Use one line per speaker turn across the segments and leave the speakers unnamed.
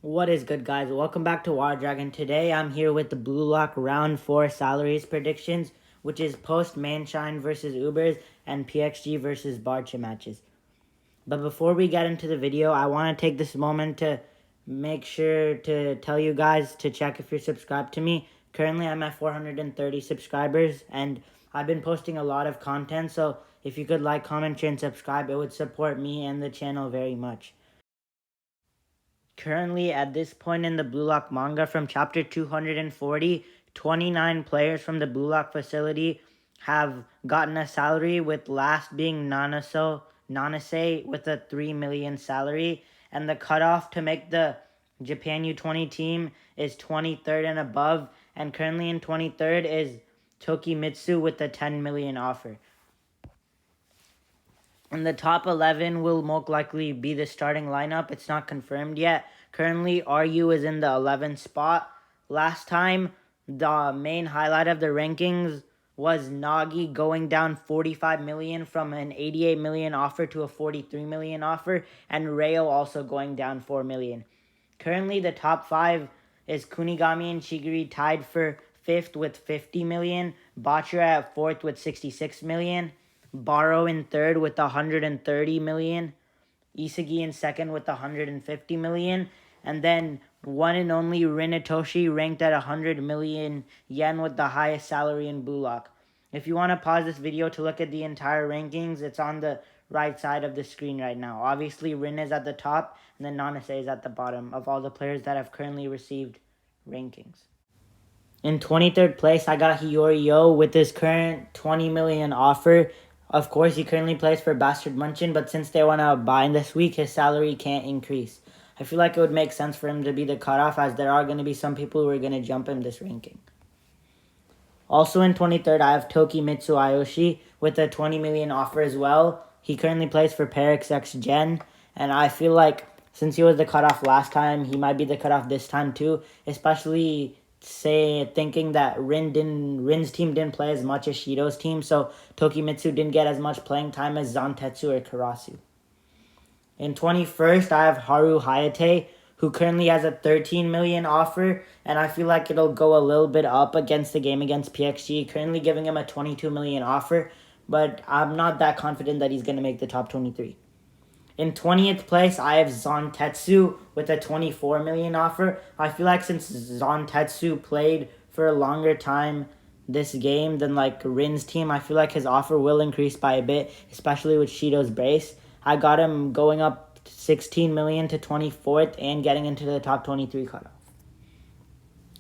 What is good, guys? Welcome back to War Dragon. Today I'm here with the Blue Lock Round 4 salaries predictions, which is post Manshine versus Ubers and PXG versus Barcha matches. But before we get into the video, I want to take this moment to make sure to tell you guys to check if you're subscribed to me. Currently, I'm at 430 subscribers, and I've been posting a lot of content, so if you could like, comment, share, and subscribe, it would support me and the channel very much. Currently, at this point in the Blue Lock manga, from chapter 240, 29 players from the Blue Lock facility have gotten a salary, with last being Nanase with a 3 million salary. And the cutoff to make the Japan U20 team is 23rd and above. And currently in 23rd is Tokimitsu with a 10 million offer. And the top 11 will most likely be the starting lineup. It's not confirmed yet. Currently, RU is in the 11th spot. Last time, the main highlight of the rankings was Nagi going down 45 million from an 88 million offer to a 43 million offer, and Rayo also going down 4 million. Currently, the top 5 is Kunigami and Shigiri tied for 5th with 50 million, Bachira at 4th with 66 million, Baro in 3rd with 130 million, Isagi in 2nd with 150 million, and then one and only Rinatoshi ranked at 100 million yen with the highest salary in Blue Lock. If you want to pause this video to look at the entire rankings, it's on the right side of the screen right now. Obviously, Rin is at the top, and then Nanase is at the bottom of all the players that have currently received rankings. In 23rd place, I got Hiyori Yo with his current 20 million offer. Of course, he currently plays for Bastard Munchen, but since they want to buy him this week, his salary can't increase. I feel like it would make sense for him to be the cutoff, as there are going to be some people who are going to jump him this ranking. Also in 23rd, I have Tokimitsu Ayoshi with a 20 million offer as well. He currently plays for Perix X Gen, and I feel like since he was the cutoff last time, he might be the cutoff this time too, especially thinking that Rin's team didn't play as much as Shido's team, so Tokimitsu didn't get as much playing time as Zantetsu or Karasu. In 21st, I have Haru Hayate, who currently has a 13 million offer, and I feel like it'll go a little bit up against the game against PXG, currently giving him a 22 million offer, but I'm not that confident that he's going to make the top 23. In 20th place, I have Zantetsu with a 24 million offer. I feel like since Zantetsu played for a longer time this game than like Rin's team, I feel like his offer will increase by a bit, especially with Shido's brace. I got him going up 16 million to 24th and getting into the top 23 cutoff.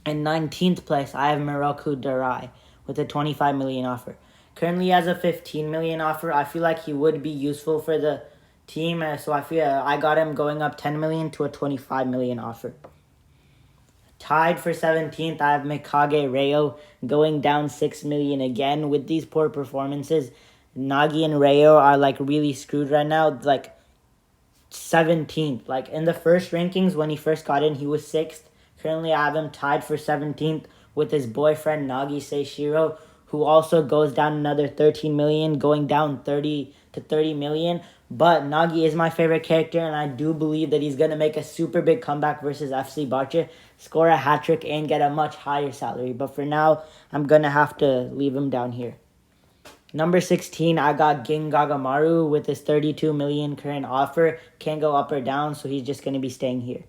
In 19th place, I have Miroku Darai with a 25 million offer. Currently he has a 15 million offer. I feel like he would be useful for the team, so I feel I got him going up 10 million to a 25 million offer. Tied for 17th, I have Mikage Rayo going down 6 million again. With these poor performances, Nagi and Rayo are like really screwed right now. Like 17th. Like in the first rankings when he first got in, he was 6th. Currently, I have him tied for 17th with his boyfriend Nagi Seishiro, who also goes down another 13 million, going down 30 to 30 million. But Nagi is my favorite character, and I do believe that he's going to make a super big comeback versus FC Barcha, score a hat-trick, and get a much higher salary. But for now, I'm going to have to leave him down here. Number 16, I got Ging Gagamaru with his 32 million current offer. Can't go up or down, so he's just going to be staying here.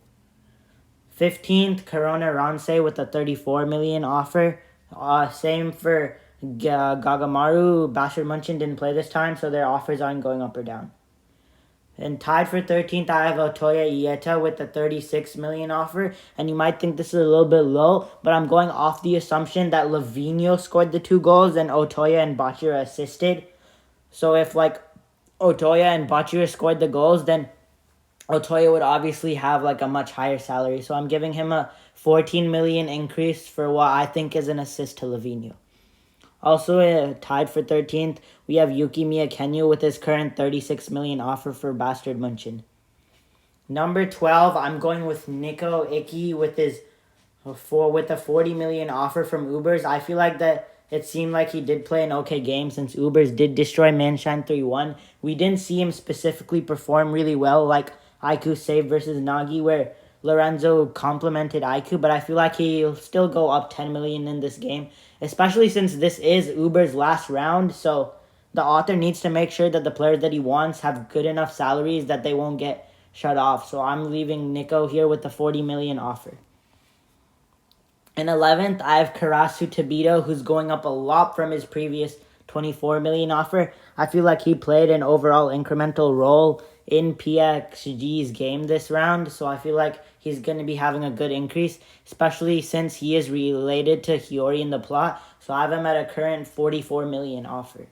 15th, Corona Ransei with a 34 million offer. Same for Gagamaru. Bashir Munchen didn't play this time, so their offers aren't going up or down. And tied for 13th, I have Otoya Ieta with a 36 million offer. And you might think this is a little bit low, but I'm going off the assumption that Lavinho scored the 2 goals and Otoya and Bachira assisted. So if like Otoya and Bachira scored the goals, then Otoya would obviously have like a much higher salary. So I'm giving him a 14 million increase for what I think is an assist to Lavinho. Also tied for 13th, we have Yuki Miyakenyu with his current 36 million offer for Bastard Munchen. Number 12, I'm going with Nico Iki with a 40 million offer from Ubers. I feel like that it seemed like he did play an okay game since Ubers did destroy Manshine 3-1. We didn't see him specifically perform really well like Haiku save versus Nagi, where Lorenzo complimented IQ, but I feel like he'll still go up 10 million in this game, especially since this is Uber's last round. So the author needs to make sure that the players that he wants have good enough salaries that they won't get shut off. So I'm leaving Nico here with the 40 million offer. In 11th, I have Karasu Tabito, who's going up a lot from his previous 24 million offer. I feel like he played an overall incremental role in PXG's game this round, so I feel like he's going to be having a good increase, especially since he is related to Hiyori in the plot. So I have him at a current 44 million offer.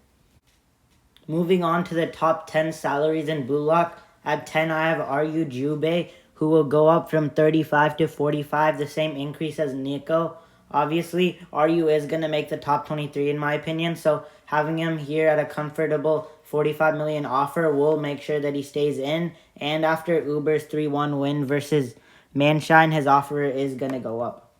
Moving on to the top 10 salaries in Blue Lock. At 10, I have Ryu Jubei, who will go up from 35 to 45, the same increase as Nico. Obviously, Ryu is going to make the top 23 in my opinion, so having him here at a comfortable 45 million offer will make sure that he stays in. And after Uber's 3-1 win versus Manshine, his offer is going to go up.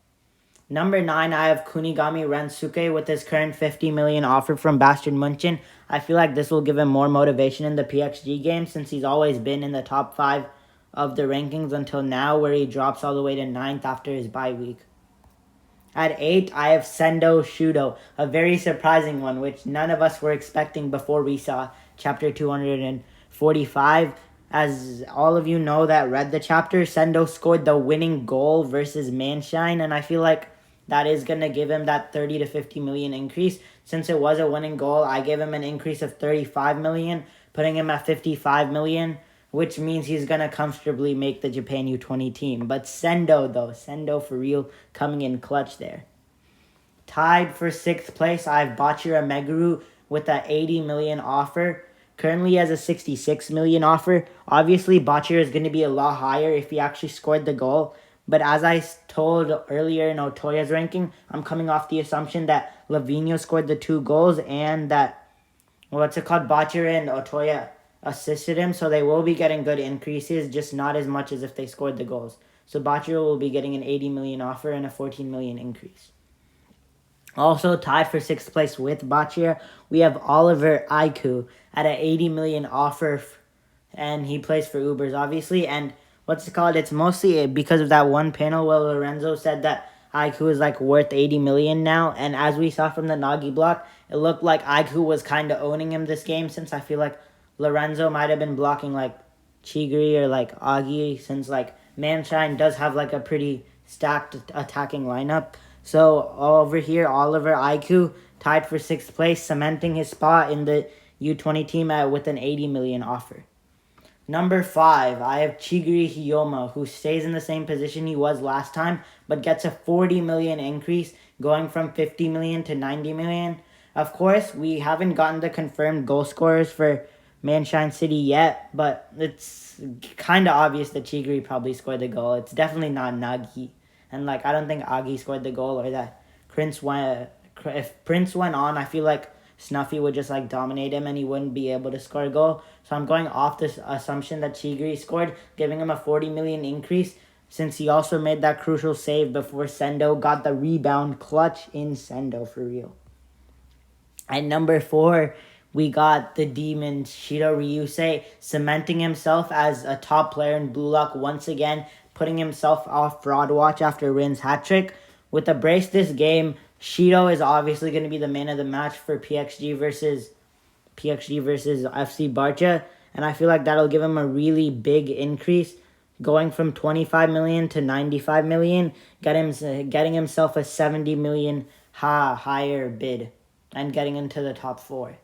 Number 9, I have Kunigami Rensuke with his current 50 million offer from Bastard Munchen. I feel like this will give him more motivation in the PXG game since he's always been in the top 5 of the rankings until now, where he drops all the way to 9th after his bye week. At 8, I have Sendo Shudo, a very surprising one, which none of us were expecting before we saw Chapter 245. As all of you know that read the chapter, Sendo scored the winning goal versus Manshine, and I feel like that is going to give him that 30 to 50 million increase. Since it was a winning goal, I gave him an increase of 35 million, putting him at 55 million, which means he's going to comfortably make the Japan U20 team. But Sendo for real, coming in clutch there. Tied for 6th place, I have Bachira Meguru with a 80 million offer. Currently has a 66 million offer. Obviously, Bachira is going to be a lot higher if he actually scored the goal. But as I told earlier in Otoya's ranking, I'm coming off the assumption that Lavinho scored the 2 goals and that, Bachira and Otoya assisted him. So they will be getting good increases, just not as much as if they scored the goals. So Bachira will be getting an 80 million offer and a 14 million increase. Also tied for 6th place with Bachira, we have Oliver Aiku at an 80 million offer, and he plays for Ubers, obviously. And it's mostly because of that one panel where Lorenzo said that Aiku is worth 80 million now. And as we saw from the Nagi block, it looked like Aiku was kind of owning him this game, since I feel like Lorenzo might have been blocking Chigiri or Agi, since Manshine does have a pretty stacked attacking lineup. So over here, Oliver Aiku tied for 6th place, cementing his spot in the U20 team with an 80 million offer. Number 5, I have Chigiri Hiyoma, who stays in the same position he was last time, but gets a 40 million increase, going from 50 million to 90 million. Of course, we haven't gotten the confirmed goal scorers for Manshine City yet, but it's kind of obvious that Chigiri probably scored the goal. It's definitely not Nagi. And I don't think Agi scored the goal, or that if Prince went on, I feel like Snuffy would just dominate him and he wouldn't be able to score a goal. So I'm going off this assumption that Chigiri scored, giving him a 40 million increase, since he also made that crucial save before Sendo got the rebound clutch in Sendo for real. At number 4, we got the Demon Shiro Ryusei, cementing himself as a top player in Blue Lock once again, putting himself off fraud watch after Rin's hat trick. With a brace this game, Shiro is obviously going to be the man of the match for PXG versus FC Barca, and I feel like that'll give him a really big increase, going from 25 million to 95 million, getting himself a 70 million higher bid, and getting into the top 4.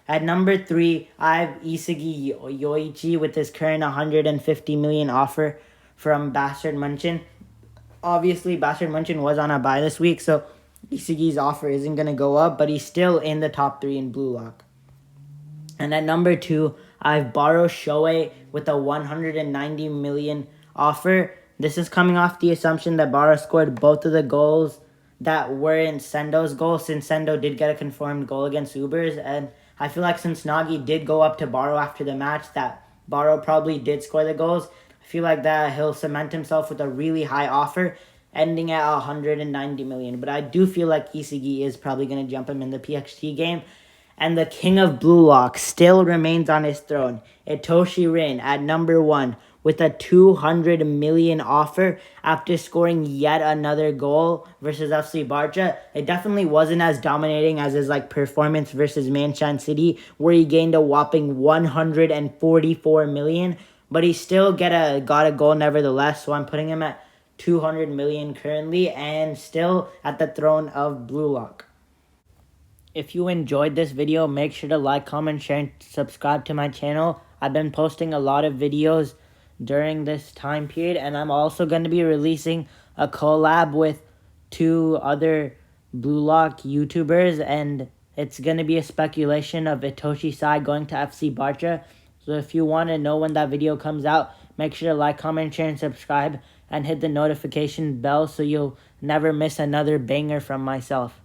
At number 3, I have Isagi Yoichi with his current 150 million offer from Bastard Munchen. Obviously, Bastard Munchen was on a bye this week, so Isagi's offer isn't going to go up, but he's still in the top 3 in Blue Lock. And at number 2, I have Baro Shoei with a 190 million offer. This is coming off the assumption that Baro scored both of the goals that were in Sendo's goal, since Sendo did get a confirmed goal against Ubers. And I feel like since Nagi did go up to Baro after the match, that Baro probably did score the goals. I feel like that he'll cement himself with a really high offer, ending at 190 million. But I do feel like Isagi is probably going to jump him in the PXT game. And the king of Blue Lock still remains on his throne, Itoshi Rin, at number 1 with a 200 million offer after scoring yet another goal versus FC Barca. It definitely wasn't as dominating as his performance versus Manchester City, where he gained a whopping 144 million, but he still got a goal nevertheless. So I'm putting him at 200 million currently and still at the throne of Blue Lock. If you enjoyed this video, make sure to like, comment, share, and subscribe to my channel. I've been posting a lot of videos during this time period, and I'm also going to be releasing a collab with 2 other Blue Lock YouTubers, and it's going to be a speculation of Itoshi Sai going to FC Barca. So if you want to know when that video comes out, make sure to like, comment, share, and subscribe, and hit the notification bell so you'll never miss another banger from myself.